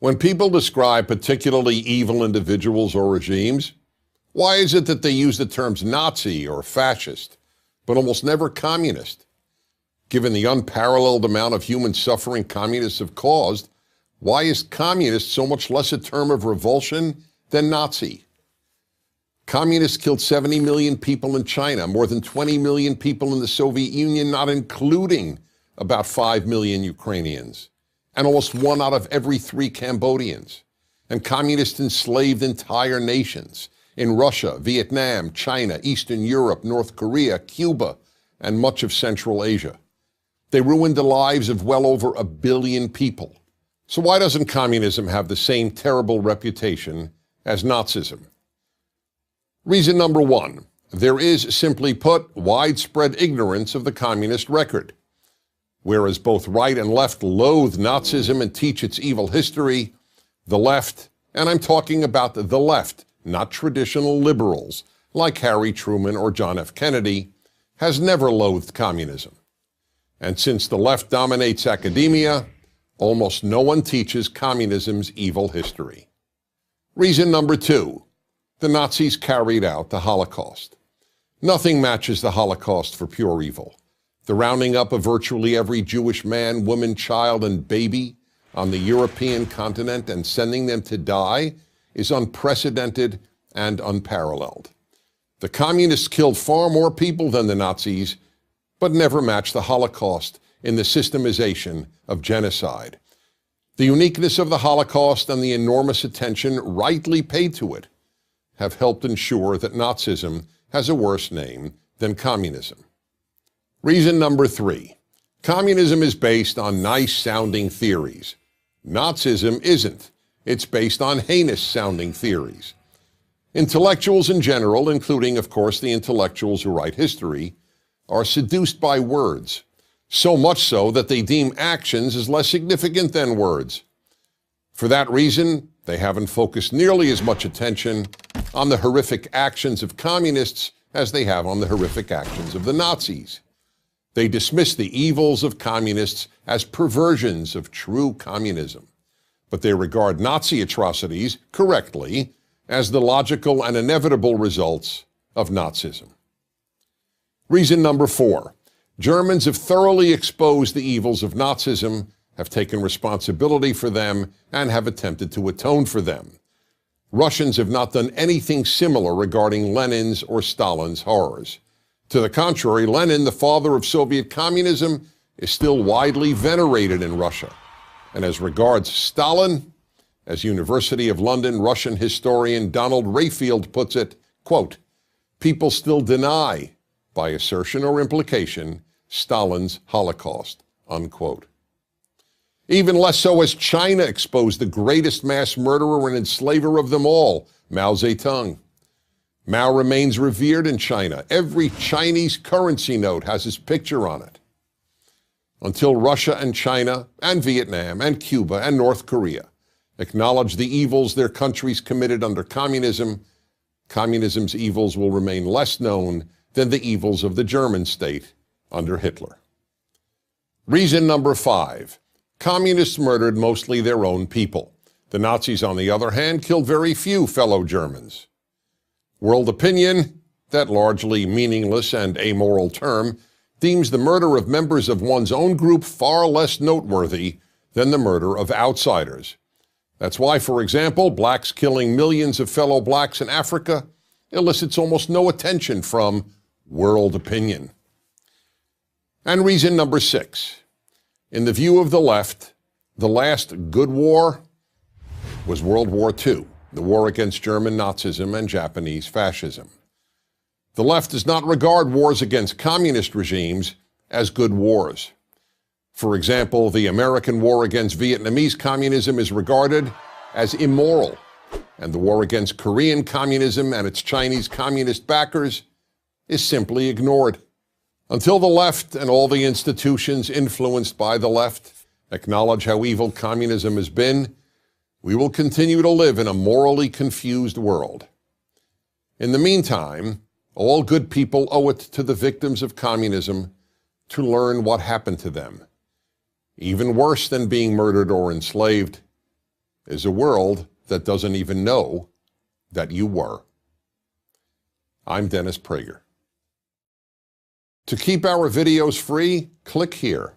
When people describe particularly evil individuals or regimes, why is it that they use the terms Nazi or fascist, but almost never communist? Given the unparalleled amount of human suffering communists have caused, why is communist so much less a term of revulsion than Nazi? Communists killed 70 million people in China, more than 20 million people in the Soviet Union, not including about 5 million Ukrainians, and almost 1 out of every 3 Cambodians. And communists enslaved entire nations in Russia, Vietnam, China, Eastern Europe, North Korea, Cuba, and much of Central Asia. They ruined the lives of well over 1 billion people. So why doesn't communism have the same terrible reputation as Nazism? Reason number 1, there is, simply put, widespread ignorance of the communist record. Whereas both right and left loathe Nazism and teach its evil history, the left, and I'm talking about the left, not traditional liberals like Harry Truman or John F. Kennedy, has never loathed communism. And since the left dominates academia, almost no one teaches communism's evil history. Reason number 2, the Nazis carried out the Holocaust. Nothing matches the Holocaust for pure evil. The rounding up of virtually every Jewish man, woman, child, and baby on the European continent and sending them to die is unprecedented and unparalleled. The communists killed far more people than the Nazis, but never matched the Holocaust in the systemization of genocide. The uniqueness of the Holocaust and the enormous attention rightly paid to it have helped ensure that Nazism has a worse name than communism. Reason number 3, communism is based on nice-sounding theories. Nazism isn't. It's based on heinous-sounding theories. Intellectuals in general, including, of course, the intellectuals who write history, are seduced by words, so much so that they deem actions as less significant than words. For that reason, they haven't focused nearly as much attention on the horrific actions of communists as they have on the horrific actions of the Nazis. They dismiss the evils of communists as perversions of true communism, but they regard Nazi atrocities, correctly, as the logical and inevitable results of Nazism. Reason number 4, Germans have thoroughly exposed the evils of Nazism, have taken responsibility for them, and have attempted to atone for them. Russians have not done anything similar regarding Lenin's or Stalin's horrors. To the contrary, Lenin, the father of Soviet communism, is still widely venerated in Russia. And as regards Stalin, as University of London Russian historian Donald Rayfield puts it, quote, people still deny, by assertion or implication, Stalin's Holocaust, unquote. Even less so as China exposed the greatest mass murderer and enslaver of them all, Mao Zedong. Mao remains revered in China. Every Chinese currency note has his picture on it. Until Russia and China and Vietnam and Cuba and North Korea acknowledge the evils their countries committed under communism, communism's evils will remain less known than the evils of the German state under Hitler. Reason number 5, communists murdered mostly their own people. The Nazis, on the other hand, killed very few fellow Germans. World opinion, that largely meaningless and amoral term, deems the murder of members of one's own group far less noteworthy than the murder of outsiders. That's why, for example, blacks killing millions of fellow blacks in Africa elicits almost no attention from world opinion. And reason number 6, in the view of the left, the last good war was World War II. The war against German Nazism and Japanese fascism. The left does not regard wars against communist regimes as good wars. For example, the American war against Vietnamese communism is regarded as immoral, and the war against Korean communism and its Chinese communist backers is simply ignored. Until the left and all the institutions influenced by the left acknowledge how evil communism has been, we will continue to live in a morally confused world. In the meantime, all good people owe it to the victims of communism to learn what happened to them. Even worse than being murdered or enslaved, is a world that doesn't even know that you were. I'm Dennis Prager. To keep our videos free, click here.